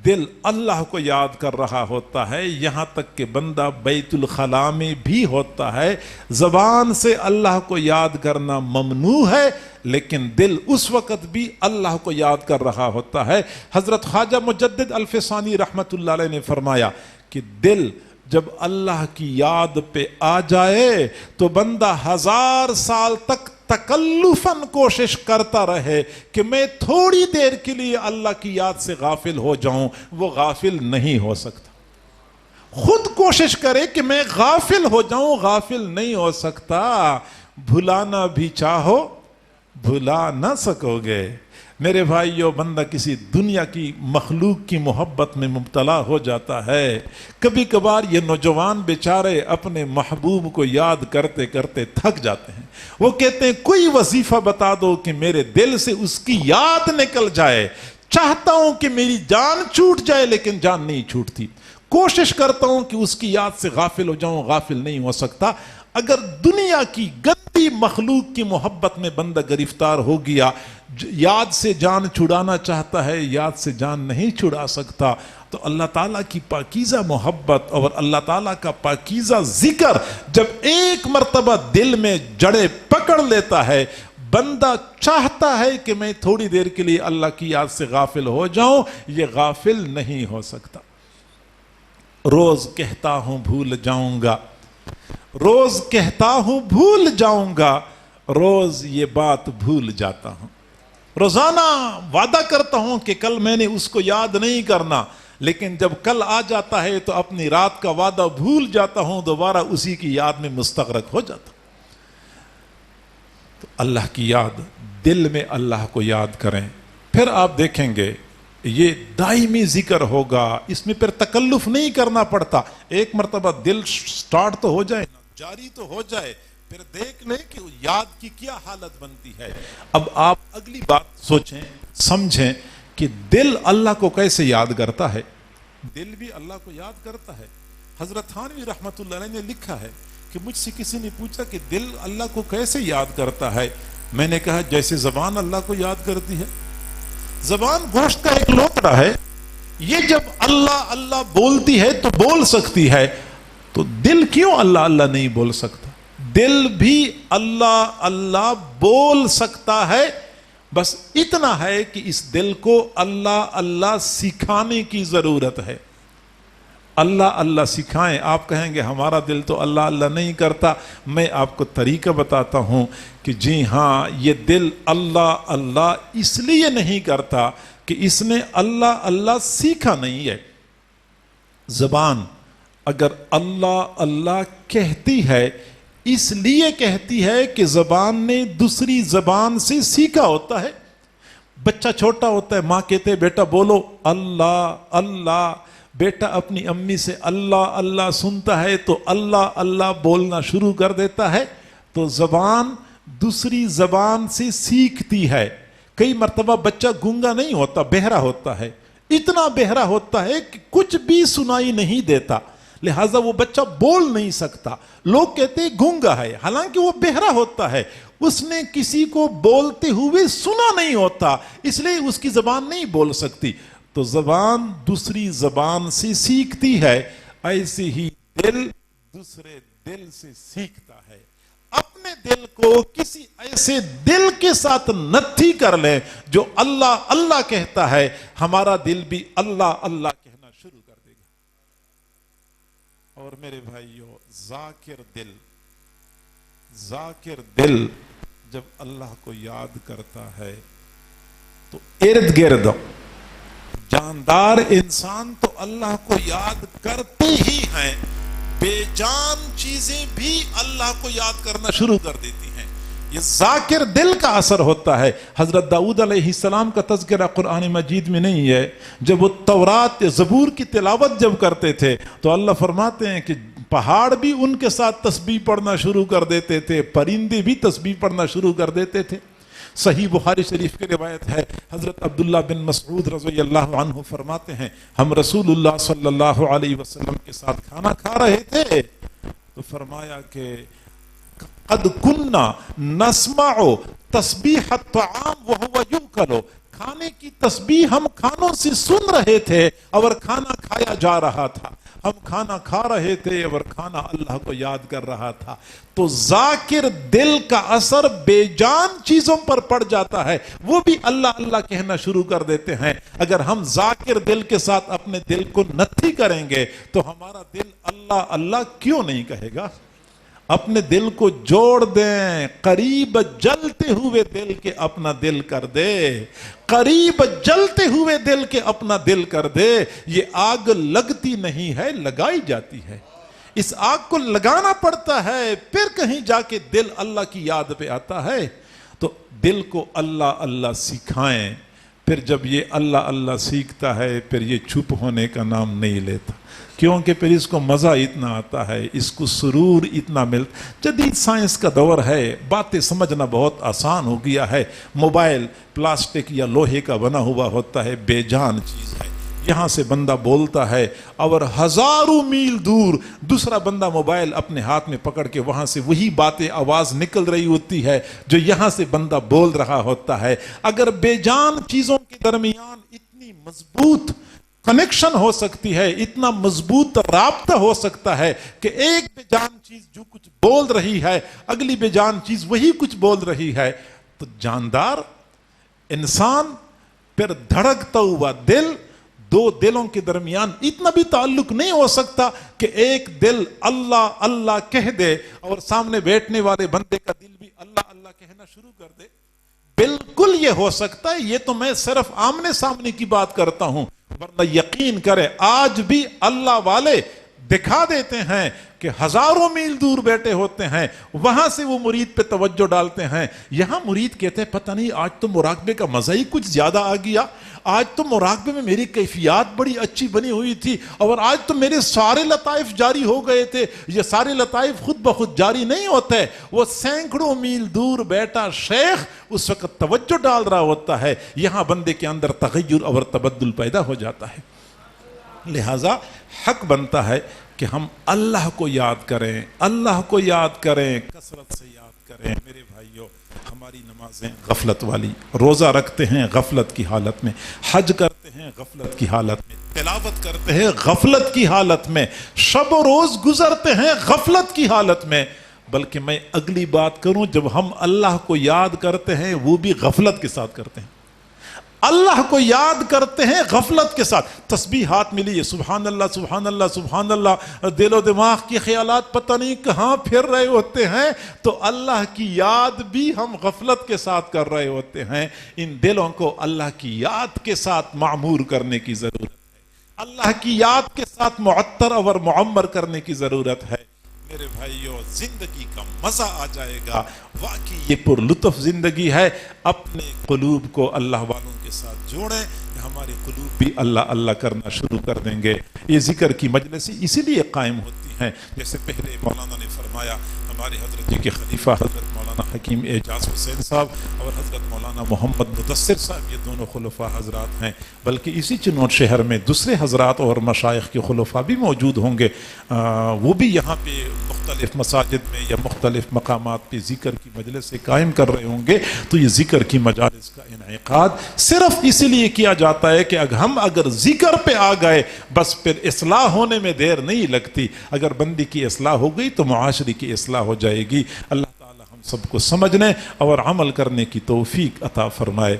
[SPEAKER 1] دل اللہ کو یاد کر رہا ہوتا ہے. یہاں تک کہ بندہ بیت الخلاء میں بھی ہوتا ہے، زبان سے اللہ کو یاد کرنا ممنوع ہے، لیکن دل اس وقت بھی اللہ کو یاد کر رہا ہوتا ہے. حضرت خواجہ مجدد الفسانی رحمت اللہ علیہ نے فرمایا کہ دل جب اللہ کی یاد پہ آ جائے تو بندہ 1000 سال تک تکلفاً کوشش کرتا رہے کہ میں تھوڑی دیر کے لیے اللہ کی یاد سے غافل ہو جاؤں، وہ غافل نہیں ہو سکتا. خود کوشش کرے کہ میں غافل ہو جاؤں، غافل نہیں ہو سکتا. بھلانا بھی چاہو بھلا نہ سکو گے. میرے بھائیو، بندہ کسی دنیا کی مخلوق کی محبت میں مبتلا ہو جاتا ہے. کبھی کبھار یہ نوجوان بیچارے اپنے محبوب کو یاد کرتے کرتے تھک جاتے ہیں. وہ کہتے ہیں کوئی وظیفہ بتا دو کہ میرے دل سے اس کی یاد نکل جائے. چاہتا ہوں کہ میری جان چھوٹ جائے لیکن جان نہیں چھوٹتی. کوشش کرتا ہوں کہ اس کی یاد سے غافل ہو جاؤں، غافل نہیں ہو سکتا. اگر دنیا کی گندی مخلوق کی محبت میں بندہ گرفتار ہو گیا، یاد سے جان چھڑانا چاہتا ہے، یاد سے جان نہیں چھڑا سکتا، تو اللہ تعالیٰ کی پاکیزہ محبت اور اللہ تعالیٰ کا پاکیزہ ذکر جب ایک مرتبہ دل میں جڑے پکڑ لیتا ہے، بندہ چاہتا ہے کہ میں تھوڑی دیر کے لیے اللہ کی یاد سے غافل ہو جاؤں، یہ غافل نہیں ہو سکتا. روز کہتا ہوں بھول جاؤں گا، روز کہتا ہوں بھول جاؤں گا، روز یہ بات بھول جاتا ہوں. روزانہ وعدہ کرتا ہوں کہ کل میں نے اس کو یاد نہیں کرنا، لیکن جب کل آ جاتا ہے تو اپنی رات کا وعدہ بھول جاتا ہوں، دوبارہ اسی کی یاد میں مستغرق ہو جاتا ہوں. تو اللہ کی یاد، دل میں اللہ کو یاد کریں، پھر آپ دیکھیں گے یہ دائمی ذکر ہوگا. اس میں پھر تکلف نہیں کرنا پڑتا. ایک مرتبہ دل سٹارٹ تو ہو جائے، جاری تو ہو جائے، پھر دیکھ لیں کہ یاد کی کیا حالت بنتی ہے. اب آپ اگلی بات سوچیں، سمجھیں کہ دل اللہ کو کیسے یاد کرتا ہے. دل بھی اللہ کو یاد کرتا ہے. حضرت تھانوی رحمت اللہ علیہ نے لکھا ہے کہ مجھ سے کسی نے پوچھا کہ دل اللہ کو کیسے یاد کرتا ہے. میں نے کہا جیسے زبان اللہ کو یاد کرتی ہے. زبان گوشت کا ایک لوتڑا ہے، یہ جب اللہ اللہ بولتی ہے تو بول سکتی ہے، تو دل کیوں اللہ اللہ نہیں بول سکتا؟ دل بھی اللہ اللہ بول سکتا ہے، بس اتنا ہے کہ اس دل کو اللہ اللہ سکھانے کی ضرورت ہے. اللہ اللہ سکھائیں. آپ کہیں گے ہمارا دل تو اللہ اللہ نہیں کرتا. میں آپ کو طریقہ بتاتا ہوں کہ جی ہاں، یہ دل اللہ اللہ اس لیے نہیں کرتا کہ اس نے اللہ اللہ سیکھا نہیں ہے. زبان اگر اللہ اللہ کہتی ہے، اس لیے کہتی ہے کہ زبان نے دوسری زبان سے سیکھا ہوتا ہے. بچہ چھوٹا ہوتا ہے، ماں کہتے بیٹا بولو اللہ اللہ، بیٹا اپنی امی سے اللہ اللہ سنتا ہے تو اللہ اللہ بولنا شروع کر دیتا ہے. تو زبان دوسری زبان سے سیکھتی ہے. کئی مرتبہ بچہ گونگا نہیں ہوتا، بہرا ہوتا ہے. اتنا بہرا ہوتا ہے کہ کچھ بھی سنائی نہیں دیتا، لہٰذا وہ بچہ بول نہیں سکتا. لوگ کہتے ہیں گونگا ہے، حالانکہ وہ بہرا ہوتا ہے. اس نے کسی کو بولتے ہوئے سنا نہیں ہوتا، اس لیے اس کی زبان نہیں بول سکتی. تو زبان دوسری زبان سے سیکھتی ہے، ایسے ہی دل دوسرے دل سے سیکھتا ہے. اپنے دل کو کسی ایسے دل کے ساتھ نتھی کر لیں جو اللہ اللہ کہتا ہے، ہمارا دل بھی اللہ اللہ کہنا شروع کر دے گا. اور میرے بھائیو، ذاکر دل جب اللہ کو یاد کرتا ہے تو ارد گرد جاندار انسان تو اللہ کو یاد کرتے ہی ہیں، بے جان چیزیں بھی اللہ کو یاد کرنا شروع کر دیتی ہیں. یہ ذاکر دل کا اثر ہوتا ہے. حضرت داؤد علیہ السلام کا تذکرہ قرآن مجید میں نہیں ہے. جب وہ تورات یا زبور کی تلاوت جب کرتے تھے تو اللہ فرماتے ہیں کہ پہاڑ بھی ان کے ساتھ تسبیح پڑھنا شروع کر دیتے تھے، پرندے بھی تسبیح پڑھنا شروع کر دیتے تھے. صحیح بخاری شریف کی روایت ہے، حضرت عبداللہ بن مسعود رضی اللہ عنہ فرماتے ہیں ہم رسول اللہ صلی اللہ علیہ وسلم کے ساتھ کھانا کھا رہے تھے تو فرمایا کہ قد کننا نسمع تسبیح الطعام وهو یؤکل، کھانے کی تسبیح ہم کھانوں سے سن رہے تھے اور کھانا کھایا جا رہا تھا، ہم کھانا کھا رہے تھے اور کھانا اللہ کو یاد کر رہا تھا۔ تو ذاکر دل کا اثر بے جان چیزوں پر پڑ جاتا ہے، وہ بھی اللہ اللہ کہنا شروع کر دیتے ہیں۔ اگر ہم ذاکر دل کے ساتھ اپنے دل کو نتھی کریں گے تو ہمارا دل اللہ اللہ کیوں نہیں کہے گا؟ اپنے دل کو جوڑ دیں، قریب جلتے ہوئے دل کے اپنا دل کر دے، قریب جلتے ہوئے دل کے اپنا دل کر دے۔ یہ آگ لگتی نہیں ہے، لگائی جاتی ہے، اس آگ کو لگانا پڑتا ہے، پھر کہیں جا کے دل اللہ کی یاد پہ آتا ہے۔ تو دل کو اللہ اللہ سکھائیں، پھر جب یہ اللہ اللہ سیکھتا ہے پھر یہ چپ ہونے کا نام نہیں لیتا، کیونکہ پھر اس کو مزہ اتنا آتا ہے، اس کو سرور اتنا ملتا۔ جدید سائنس کا دور ہے، باتیں سمجھنا بہت آسان ہو گیا ہے۔ موبائل پلاسٹک یا لوہے کا بنا ہوا ہوتا ہے، بے جان چیز ہے، یہاں سے بندہ بولتا ہے اور ہزاروں میل دور دوسرا بندہ موبائل اپنے ہاتھ میں پکڑ کے وہاں سے وہی باتیں آواز نکل رہی ہوتی ہے جو یہاں سے بندہ بول رہا ہوتا ہے۔ اگر بے جان چیزوں کے درمیان اتنی مضبوط کنیکشن ہو سکتی ہے، اتنا مضبوط رابطہ ہو سکتا ہے کہ ایک بے جان چیز جو کچھ بول رہی ہے اگلی بے جان چیز وہی کچھ بول رہی ہے، تو جاندار انسان پھر دھڑکتا ہوا دل، دو دلوں کے درمیان اتنا بھی تعلق نہیں ہو سکتا کہ ایک دل اللہ اللہ کہہ دے اور سامنے بیٹھنے والے بندے کا دل بھی اللہ اللہ کہنا شروع کر دے۔ بالکل یہ ہو سکتا ہے، یہ تو میں صرف آمنے سامنے کی بات کرتا ہوں، ورنہ یقین کرے آج بھی اللہ والے دکھا دیتے ہیں کہ ہزاروں میل دور بیٹھے ہوتے ہیں، وہاں سے وہ مرید پہ توجہ ڈالتے ہیں۔ یہاں مرید کہتے ہیں پتہ نہیں آج تو مراقبے کا مزہ ہی کچھ زیادہ آ گیا، آج تو مراقبے میں میری کیفیات بڑی اچھی بنی ہوئی تھی، اور آج تو میرے سارے لطائف جاری ہو گئے تھے۔ یہ سارے لطائف خود بخود جاری نہیں ہوتے، وہ سینکڑوں میل دور بیٹھا شیخ اس وقت توجہ ڈال رہا ہوتا ہے، یہاں بندے کے اندر تغیر اور تبدل پیدا ہو جاتا ہے۔ لہٰذا حق بنتا ہے کہ ہم اللہ کو یاد کریں، اللہ کو یاد کریں، کثرت سے یاد کریں۔ میرے بھائیوں، ہماری نمازیں غفلت والی، روزہ رکھتے ہیں غفلت کی حالت میں، حج کرتے ہیں غفلت کی حالت میں، تلاوت کرتے ہیں غفلت کی حالت میں، شب و روز گزرتے ہیں غفلت کی حالت میں۔ بلکہ میں اگلی بات کروں، جب ہم اللہ کو یاد کرتے ہیں وہ بھی غفلت کے ساتھ کرتے ہیں، اللہ کو یاد کرتے ہیں غفلت کے ساتھ۔ تسبیحات ملی ہے، سبحان اللہ سبحان اللہ سبحان اللہ، دل و دماغ کے خیالات پتہ نہیں کہاں پھر رہے ہوتے ہیں، تو اللہ کی یاد بھی ہم غفلت کے ساتھ کر رہے ہوتے ہیں۔ ان دلوں کو اللہ کی یاد کے ساتھ معمور کرنے کی ضرورت ہے، اللہ کی یاد کے ساتھ معطر اور معمر کرنے کی ضرورت ہے۔ میرے بھائیوں، زندگی کا مزہ آ جائے گا، واقعی یہ پر لطف زندگی ہے۔ اپنے قلوب کو اللہ والوں کے ساتھ جوڑیں، ہمارے قلوب بھی اللہ اللہ کرنا شروع کر دیں گے۔ یہ ذکر کی مجلس اسی لیے قائم ہوتی ہیں، جیسے پہلے مولانا نے فرمایا، ہمارے حضرت جی کے خلیفہ حضرت مولانا حکیم اعجاز حسین صاحب اور حضرت مولانا محمد مدثر صاحب، یہ دونوں خلفاء حضرات ہیں، بلکہ اسی چنوٹ شہر میں دوسرے حضرات اور مشائخ کے خلفاء بھی موجود ہوں گے، وہ بھی یہاں پہ مختلف مساجد میں یا مختلف مقامات پہ ذکر کی مجلس سے قائم کر رہے ہوں گے۔ تو یہ ذکر کی مجالس کا انعقاد صرف اسی لیے کیا جاتا ہے کہ ہم اگر ذکر پہ آ گئے بس پھر اصلاح ہونے میں دیر نہیں لگتی، اگر بندی کی اصلاح ہو گئی تو معاشرے کی اصلاح ہو جائے گی۔ اللہ تعالی ہم سب کو سمجھنے اور عمل کرنے کی توفیق عطا فرمائے۔